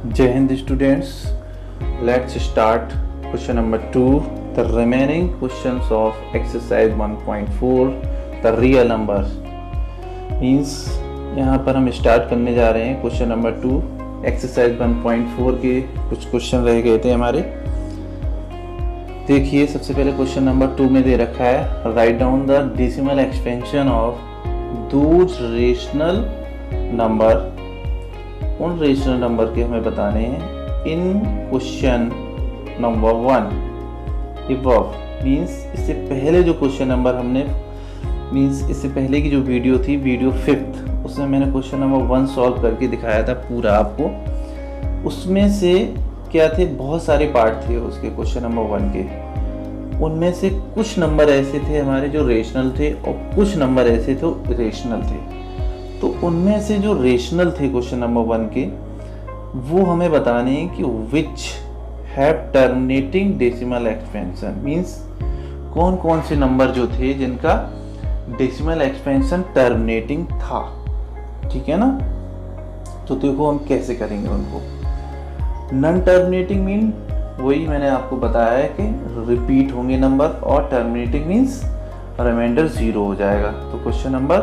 Jai Hind students, let's start question number 2, the remaining questions of exercise 1.4, the real numbers. Means यहाँ पर हम start करने जा रहे हैं क्वेश्चन नंबर 2, एक्सरसाइज 1.4 के कुछ क्वेश्चन रह गए थे हमारे। देखिए सबसे पहले क्वेश्चन नंबर 2 में दे रखा है, write down the decimal expansion of those rational number. उन रेशनल नंबर के हमें बताने हैं इन क्वेश्चन नंबर 1 इबव। मीन्स इससे पहले जो क्वेश्चन नंबर हमने इससे पहले की जो वीडियो थी, वीडियो 5th, उसमें मैंने क्वेश्चन नंबर 1 सॉल्व करके दिखाया था पूरा आपको। उसमें से क्या थे, बहुत सारे पार्ट थे उसके क्वेश्चन नंबर 1 के। उनमें से कुछ नंबर ऐसे थे हमारे जो रेशनल थे और कुछ नंबर ऐसे थे इरेशनल थे। तो उनमें से जो रेशनल थे क्वेश्चन नंबर 1 के, वो हमें बताने हैं कि which have terminating decimal expansion. Means कौन कौन से नंबर जो थे जिनका डेसिमल एक्सपेंशन टर्मिनेटिंग था। ठीक है ना। तो देखो हम कैसे करेंगे उनको। नॉन टर्मिनेटिंग मीन वही मैंने आपको बताया है कि रिपीट होंगे नंबर, और टर्मिनेटिंग मीन्स रिमाइंडर 0 हो जाएगा। तो क्वेश्चन नंबर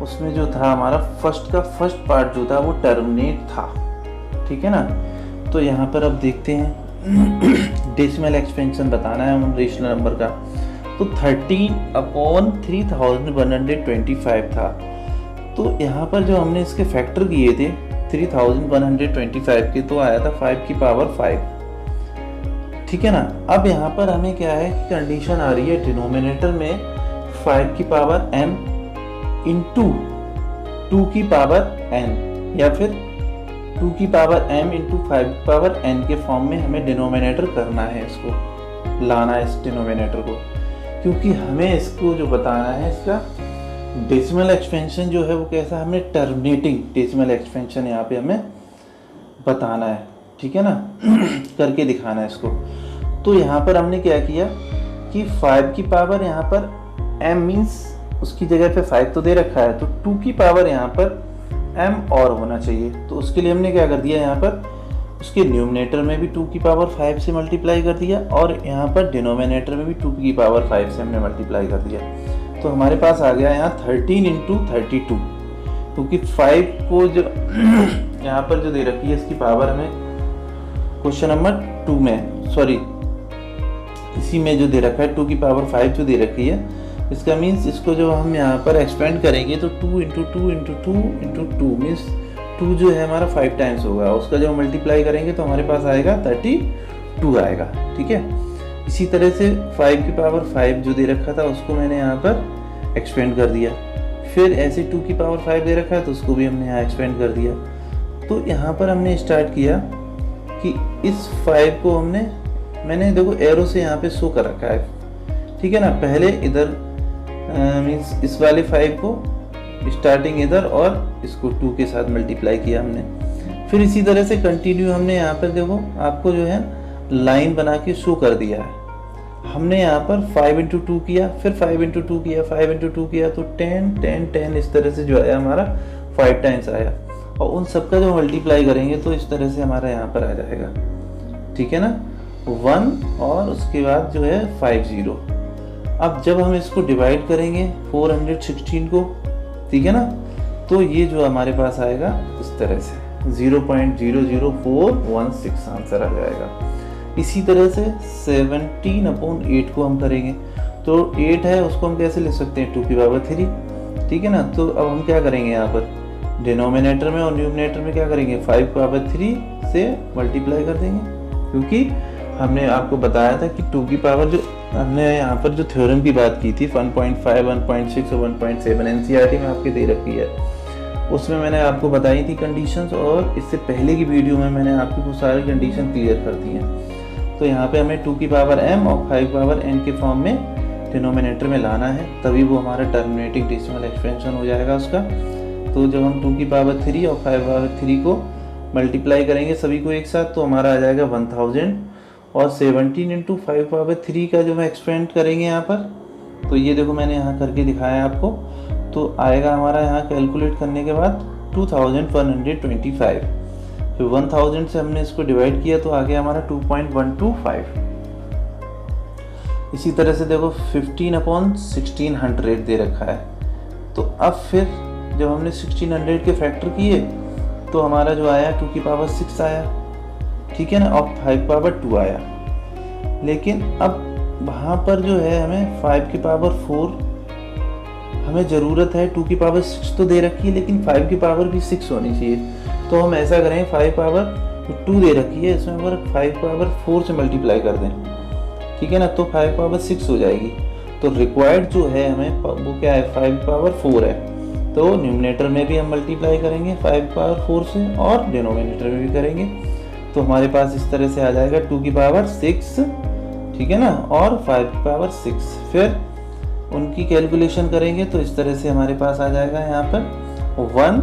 उसमें जो था हमारा फर्स्ट पार्ट जो था वो टर्मिनेट था। ठीक है ना। तो यहाँ पर अब देखते हैं डेसिमल एक्सपेंशन बताना है हम रेशनल नंबर का। तो 13/3125 था। तो यहाँ पर जो हमने इसके फैक्टर किए थे 3125 के, तो आया था 5 की पावर 5। ठीक है ना। अब यहाँ पर हमें क्या है कि कंडीशन आ रही है डिनोमिनेटर में 5 की पावर m इंटू 2 की पावर n, या फिर 2 की पावर m इंटू 5 की पावर n के फॉर्म में हमें डिनोमिनेटर करना है, इसको लाना है इस डिनोमिनेटर को। क्योंकि हमें इसको जो बताना है, इसका डेसिमल एक्सपेंशन जो है वो कैसा, हमें टर्मिनेटिंग डेसिमल एक्सपेंशन यहाँ पे हमें बताना है। ठीक है ना। करके दिखाना है इसको। तो यहाँ पर हमने क्या किया कि 5 की पावर यहाँ पर m मीन्स उसकी जगह पे 5 तो दे रखा है, तो 2 की पावर यहाँ पर m और होना चाहिए। तो उसके लिए हमने क्या कर दिया, यहाँ पर उसके न्यूमिनेटर में भी 2 की पावर 5 से मल्टीप्लाई कर दिया, और यहाँ पर डिनोमिनेटर में भी 2 की पावर 5 से हमने मल्टीप्लाई कर दिया। तो हमारे पास आ गया यहाँ 13 इंटू 32, क्योंकि 5 को जो यहाँ पर जो दे रखी है इसकी पावर हमें क्वेश्चन नंबर 2 में, सॉरी इसी में जो दे रखा है 2 की पावर 5 जो दे रखी है, इसका मीन्स इसको जो हम यहाँ पर एक्सपेंड करेंगे तो 2 इंटू 2 इंटू 2 इंटू 2 मीन्स 2 जो है हमारा 5 टाइम्स होगा। उसका जब मल्टीप्लाई करेंगे तो हमारे पास आएगा 32 आएगा। ठीक है। इसी तरह से 5 की पावर 5 जो दे रखा था उसको मैंने यहाँ पर एक्सपेंड कर दिया। फिर ऐसे 2 की पावर 5 दे रखा है तो उसको भी हमने यहाँ एक्सपेंड कर दिया। तो यहाँ पर हमने स्टार्ट किया कि इस 5 को मैंने देखो एरो से यहाँ पे शो कर रखा है। ठीक है ना। पहले इधर मीन्स इस वाले 5 को स्टार्टिंग इधर और इसको 2 के साथ मल्टीप्लाई किया हमने। फिर इसी तरह से कंटिन्यू हमने यहाँ पर देखो आपको जो है लाइन बना के शो कर दिया है। हमने यहाँ पर 5 इंटू 2 किया, फिर 5 इंटू 2 किया, 5 इंटू 2 किया, तो 10 10 10 इस तरह से जो है हमारा 5 टाइम्स आया। और उन सबका जो मल्टीप्लाई करेंगे तो इस तरह से हमारा यहाँ पर आ जाएगा। ठीक है ना। 1 और उसके बाद जो है 50। अब जब हम इसको डिवाइड करेंगे 416 को, ठीक है ना, तो ये जो हमारे पास आएगा इस तरह से 0.00416 आंसर आ जाएगा। इसी तरह से 17/8 को हम करेंगे तो 8 है उसको हम कैसे लिख सकते हैं, 2 की पावर 3। ठीक है ना। तो अब हम क्या करेंगे यहाँ पर डिनोमिनेटर में और न्यूमिनेटर में क्या करेंगे, 5 की पावर 3 से मल्टीप्लाई कर देंगे। क्योंकि हमने आपको बताया था कि 2 की पावर जो हमने यहाँ पर जो थ्योरम की बात की थी 1.5, 1.6 और 1.7 एनसीईआरटी में आपके दे रखी है, उसमें मैंने आपको बताई थी कंडीशंस, और इससे पहले की वीडियो में मैंने आपकी वो सारी कंडीशन क्लियर कर दी हैं। तो यहाँ पे हमें 2 की पावर m और 5 की पावर n के फॉर्म में डिनोमिनेटर में लाना है, तभी वो हमारा टर्मिनेटिंग डेसिमल एक्सपेंशन हो जाएगा उसका। तो जब हम 2 की पावर 3 और 5 की पावर 3 को मल्टीप्लाई करेंगे सभी को एक साथ, तो हमारा आ जाएगा 1000। और 17 इंटू 5 पावर 3 का जो हम एक्सपेंड करेंगे यहाँ पर, तो ये देखो मैंने यहाँ करके दिखाया आपको। तो आएगा हमारा यहाँ कैलकुलेट करने के बाद 2125। फिर 1000 से हमने इसको डिवाइड किया तो आ गया हमारा 2.125। इसी तरह से देखो 15/1600 दे रखा है। तो अब फिर जब हमने 1600 के फैक्टर किए तो हमारा जो आया 2 की पावर 6 आया, ठीक है ना, और 5 पावर 2 आया। लेकिन अब वहाँ पर जो है हमें 5 की पावर 4 हमें ज़रूरत है, 2 की पावर 6 तो दे रखी है लेकिन 5 की पावर भी 6 होनी चाहिए। तो हम ऐसा करें, 5 पावर 2 दे रखी है, इसमें अगर 5 पावर 4 से मल्टीप्लाई कर दें, ठीक है ना, तो 5 पावर 6 हो जाएगी। तो रिक्वायर्ड जो है हमें वो क्या है, 5 पावर 4 है। तो न्यूमरेटर में भी हम मल्टीप्लाई करेंगे 5 पावर 4 से और डिनोमिनेटर में भी करेंगे। तो हमारे पास इस तरह से आ जाएगा 2 की पावर 6, ठीक है ना, और 5 की पावर 6। फिर उनकी कैलकुलेशन करेंगे तो इस तरह से हमारे पास आ जाएगा यहाँ पर 1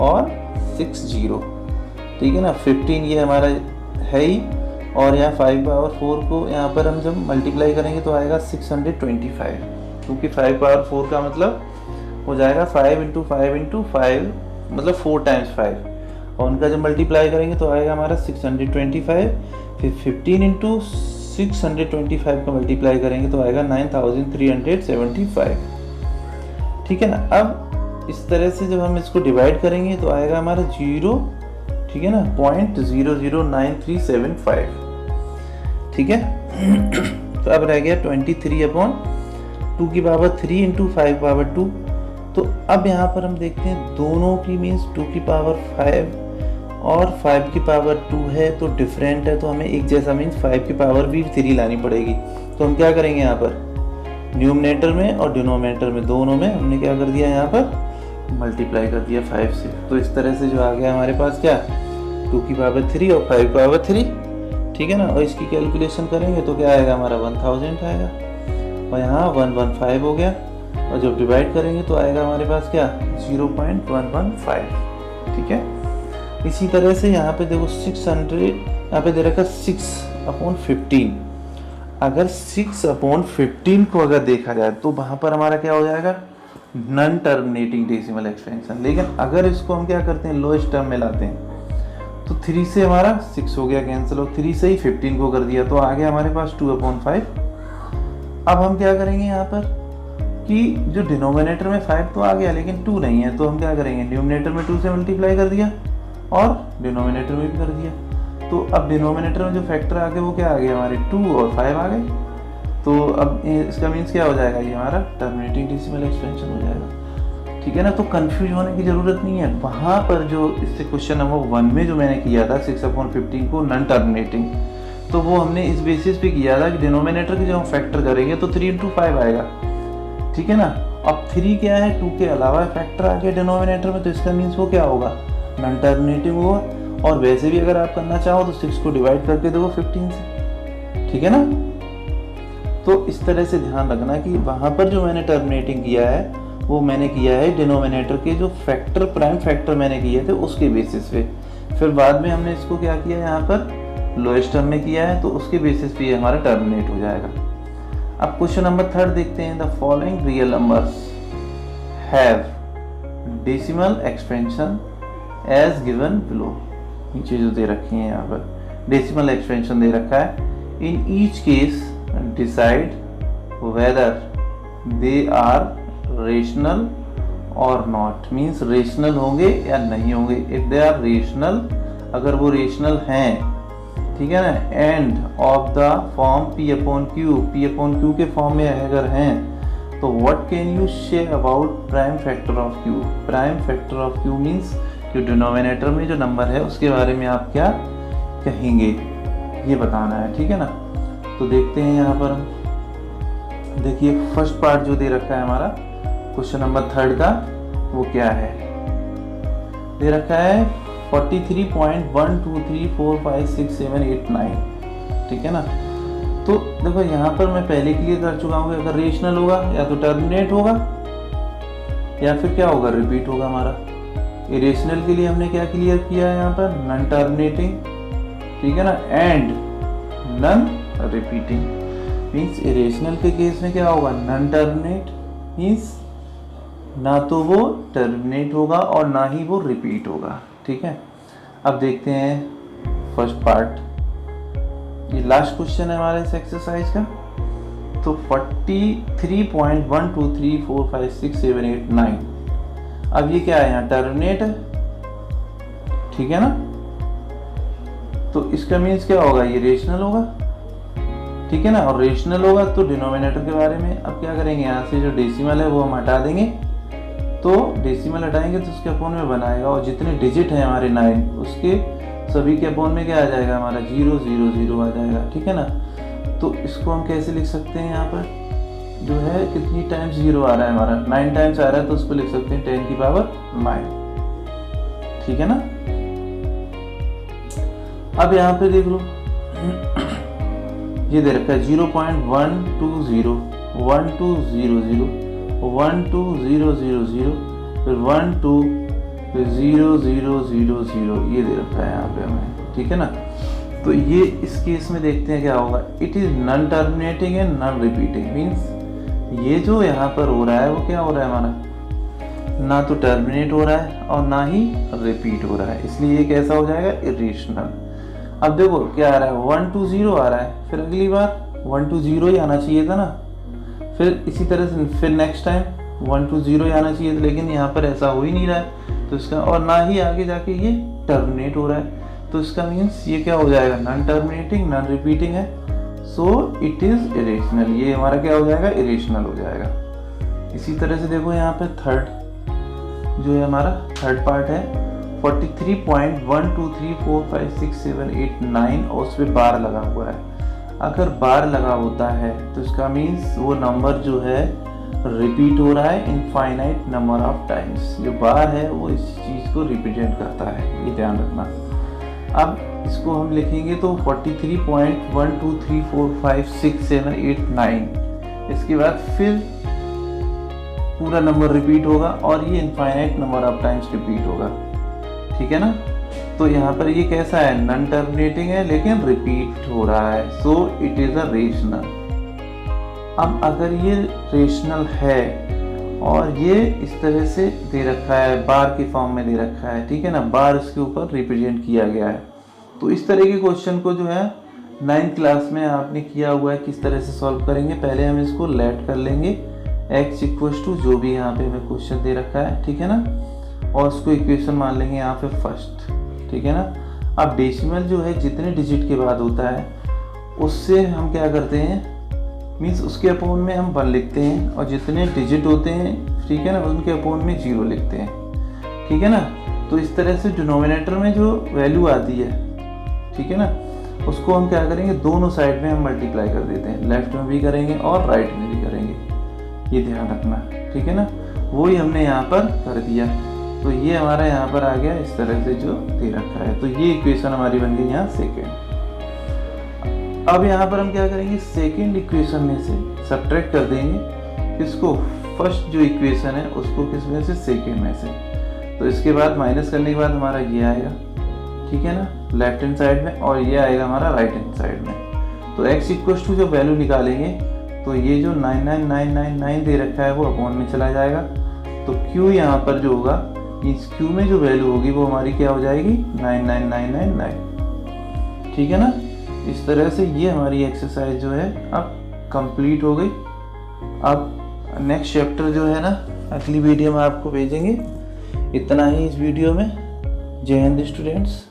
और 6 0, ठीक है ना। 15 ये हमारा है ही, और यहाँ 5 पावर 4 को यहाँ पर हम जब मल्टीप्लाई करेंगे तो आएगा 625, क्योंकि 5 पावर 4 का मतलब हो जाएगा 5 × 5 × 5, मतलब 4 टाइम्स 5, और उनका जब मल्टीप्लाई करेंगे तो आएगा हमारा 625। फिर 15 × 625 का मल्टीप्लाई करेंगे तो आएगा 9375, ठीक है ना। अब इस तरह से जब हम इसको डिवाइड करेंगे तो आएगा हमारा 0, ठीक है ना, 0.009375, ठीक है। तो अब रह गया 23/2 की पावर 3 × 5 पावर 2। तो अब यहाँ पर हम देखते हैं दोनों की मीन्स 2 की पावर 5 और 5 की पावर 2 है तो डिफरेंट है, तो हमें एक जैसा मीन्स 5 की पावर भी 3 लानी पड़ेगी। तो हम क्या करेंगे, यहाँ पर न्यूमरेटर में और डिनोमिनेटर में दोनों में हमने क्या कर दिया, यहाँ पर मल्टीप्लाई कर दिया 5 से। तो इस तरह से जो आ गया हमारे पास क्या, 2 की पावर 3 और 5 पावर 3, ठीक है ना। और इसकी कैलकुलेशन करेंगे तो क्या आएगा हमारा 1000 आएगा, और यहाँ 115 हो गया, और जब डिवाइड करेंगे तो आएगा हमारे पास क्या 0.115, ठीक है। इसी तरह से यहाँ पे देखो 600, यहाँ पे दे रखा 6/15। अगर 6/15 को अगर देखा जाए तो वहाँ पर हमारा क्या हो जाएगा, नॉन टर्मिनेटिंग डेसिमल एक्सपेंशन। लेकिन अगर इसको हम क्या करते हैं, लोएस्ट टर्म में लाते हैं, तो 3 से हमारा 6 हो गया कैंसिल, और 3 से ही 15 को कर दिया तो आ गया हमारे पास 2/5। अब हम क्या करेंगे यहाँ पर कि जो डिनोमिनेटर में 5 तो आ गया लेकिन 2 नहीं है, तो हम क्या करेंगे, न्यूमरेटर में 2 से मल्टीप्लाई कर दिया और डिनोमिनेटर में भी कर दिया। तो अब डिनोमिनेटर में जो फैक्टर आ गए वो क्या आ गए हमारे 2 और 5 आ गए। तो अब इसका मीन्स क्या हो जाएगा, ये हमारा टर्मिनेटिंग डेसिमल एक्सपेंशन हो जाएगा, ठीक है ना। तो कंफ्यूज होने की ज़रूरत नहीं है। वहाँ पर जो इससे क्वेश्चन नंबर 1 में जो मैंने किया था 6/15 को नॉन टर्मिनेटिंग, तो वो हमने इस बेसिस पे किया था कि डिनोमिनेटर की जब हम फैक्टर करेंगे तो 3 × 5 आएगा, ठीक है ना। अब 3 क्या है, 2 के अलावा फैक्टर आ गया डिनोमिनेटर में, तो इसका मीन्स वो क्या होगा, नॉन टर्मिनेटिव होगा। और वैसे भी अगर आप करना चाहो तो 6 को डिवाइड करके देखो 15 से, ठीक है ना। तो इस तरह से ध्यान रखना कि वहाँ पर जो मैंने टर्मिनेटिंग किया है वो मैंने किया है डिनोमिनेटर के जो फैक्टर, प्राइम फैक्टर मैंने किए थे उसके बेसिस पे। फिर बाद में हमने इसको क्या किया, यहाँ पर लोएस्ट टर्म में किया है, तो उसके बेसिस पे हमारा टर्मिनेट हो जाएगा। अब क्वेश्चन नंबर 3 देखते हैं। The following real numbers have decimal expansion as given below. नीचे जो दे रखी है यहाँ पर डेसिमल एक्सपेंशन दे रखा है। In each case decide whether they are rational और नॉट, मीन्स रेशनल होंगे या नहीं होंगे। इफ दे आर रेशनल, अगर वो रेशनल हैं, ठीक है ना, end of the form P/Q, P/Q के फॉर्म में अगर हैं, तो what can you say about prime factor of Q। Prime factor of Q means जो डिनोमिनेटर में जो नंबर है उसके बारे में आप क्या कहेंगे, ये बताना है, ठीक है ना। तो देखते हैं यहाँ पर हम, देखिए फर्स्ट पार्ट जो दे रखा है हमारा क्वेश्चन नंबर 3 का, वो क्या है, दे रखा है 43.123456789, ठीक है ना। तो देखो यहाँ पर मैं पहले क्लियर कर चुका हूँ, अगर रेशनल होगा या तो टर्मिनेट होगा या फिर क्या होगा, रिपीट होगा हमारा। इरेशनल के लिए हमने क्या क्लियर किया है यहाँ पर, नॉन टर्मिनेटिंग, ठीक है ना, and non repeating. Means irrational के केस में क्या होगा, नॉन टर्मिनेट, मीन्स ना तो वो टर्मिनेट होगा और ना ही वो रिपीट होगा, ठीक है। अब देखते हैं फर्स्ट पार्ट, ये लास्ट क्वेश्चन है हमारे इस एक्सरसाइज का। तो 43.123456789, अब ये क्या है, यहाँ टर्मिनेट है, ठीक है ना। तो इसका मीन्स क्या होगा, ये रेशनल होगा, ठीक है ना। और रेशनल होगा तो डिनोमिनेटर के बारे में अब क्या करेंगे, यहाँ से जो डेसिमल है वो हम हटा देंगे, तो डेसिमल हटाएंगे तो उसके अपोन में बनाएगा, और जितने डिजिट हैं हमारे 9 उसके सभी के अपोन में क्या आ जाएगा, हमारा 0 0 0 आ जाएगा, ठीक है ना। तो इसको हम कैसे लिख सकते हैं, यहाँ पर जो है कितनी टाइम्स 0 आ रहा है, हमारा 9 टाइम्स आ रहा है, तो उसको लिख सकते हैं 10 की पावर 9, ठीक है ना। अब यहाँ पे देख लो, ये दे रखा है 0.120 1200 12000 फिर 12 फिर 0000, ये दे रखा है यहाँ पे हमें, ठीक है ना। तो ये इस केस में देखते हैं क्या होगा, it is non terminating and non repeating, means ये जो यहाँ पर हो रहा है वो क्या हो रहा है हमारा, ना तो टर्मिनेट हो रहा है और ना ही रिपीट हो रहा है, इसलिए ये कैसा हो जाएगा, इरेशनल। अब देखो क्या आ रहा है, 120 आ रहा है, फिर अगली बार 120 ही आना चाहिए था ना, फिर इसी तरह से फिर नेक्स्ट टाइम 120 ही आना चाहिए था, लेकिन यहाँ पर ऐसा हो ही नहीं रहा है, तो इसका और ना ही आगे जाके ये टर्मिनेट हो रहा है, तो इसका मीन्स ये क्या हो जाएगा, नॉन टर्मिनेटिंग नॉन रिपीटिंग है, सो इट इज इरेशनल, ये हमारा क्या हो जाएगा, इरेशनल हो जाएगा। इसी तरह से देखो यहाँ पे थर्ड जो है हमारा थर्ड पार्ट है 43.123456789 और उस पर बार लगा हुआ है। अगर बार लगा होता है तो इसका मीन्स वो नंबर जो है रिपीट हो रहा है इनफाइनाइट नंबर ऑफ टाइम्स, जो बार है वो इस चीज़ को रिप्रेजेंट करता है, ये ध्यान रखना। अब इसको हम लिखेंगे तो 43.123456789, इसके बाद फिर पूरा नंबर रिपीट होगा और ये infinite number of times repeat होगा, ठीक है ना। तो यहाँ पर ये कैसा है, नॉन टर्मिनेटिंग है लेकिन रिपीट हो रहा है, so it is a rational. अब अगर ये रेशनल है और ये इस तरह से दे रखा है, बार के फॉर्म में दे रखा है, ठीक है ना, बार इसके ऊपर रिप्रेजेंट किया गया है, तो इस तरह के क्वेश्चन को जो है 9th क्लास में आपने किया हुआ है, किस तरह से सॉल्व करेंगे। पहले हम इसको लेट कर लेंगे, x इक्वल्स टू जो भी यहाँ पे हमें क्वेश्चन दे रखा है, ठीक है ना, और उसको इक्वेशन मान लेंगे यहाँ पे फर्स्ट, ठीक है ना। अब डेसिमल जो है जितने डिजिट के बाद होता है उससे हम क्या करते हैं, मीन्स उसके अपोन में हम 1 लिखते हैं, और जितने डिजिट होते हैं, ठीक है ना, उनके अपोन में 0 लिखते हैं, ठीक है ना। तो इस तरह से डिनोमिनेटर में जो वैल्यू आती है, ठीक है ना, उसको हम क्या करेंगे, दोनों साइड में हम मल्टीप्लाई कर देते हैं, लेफ्ट में भी करेंगे और राइट में भी करेंगे, ये ध्यान रखना, ठीक है ना। वही हमने यहाँ पर कर दिया, तो ये हमारा यहाँ पर आ गया इस तरह से जो दे रखा है, तो ये इक्वेशन हमारी बन गई यहाँ सेकेंड। अब यहाँ पर हम क्या करेंगे, सेकेंड इक्वेशन में से सब्ट्रैक्ट कर देंगे इसको, फर्स्ट जो इक्वेशन है उसको किस में से, सेकेंड में से। तो इसके बाद माइनस करने के बाद हमारा ये आएगा, ठीक है ना, लेफ्ट हैंड साइड में, और ये आएगा हमारा राइट हैंड साइड में। तो x इक्वल्स टू जो वैल्यू निकालेंगे तो ये जो 99999 दे रखा है वो अपॉन में चला जाएगा, तो q यहाँ पर जो होगा, इस q में जो वैल्यू होगी वो हमारी क्या हो जाएगी, 99999, ठीक है ना। इस तरह से ये हमारी एक्सरसाइज जो है अब कंप्लीट हो गई। अब नेक्स्ट चैप्टर जो है ना अगली वीडियो में आपको भेजेंगे। इतना ही इस वीडियो में। जय हिंद स्टूडेंट्स।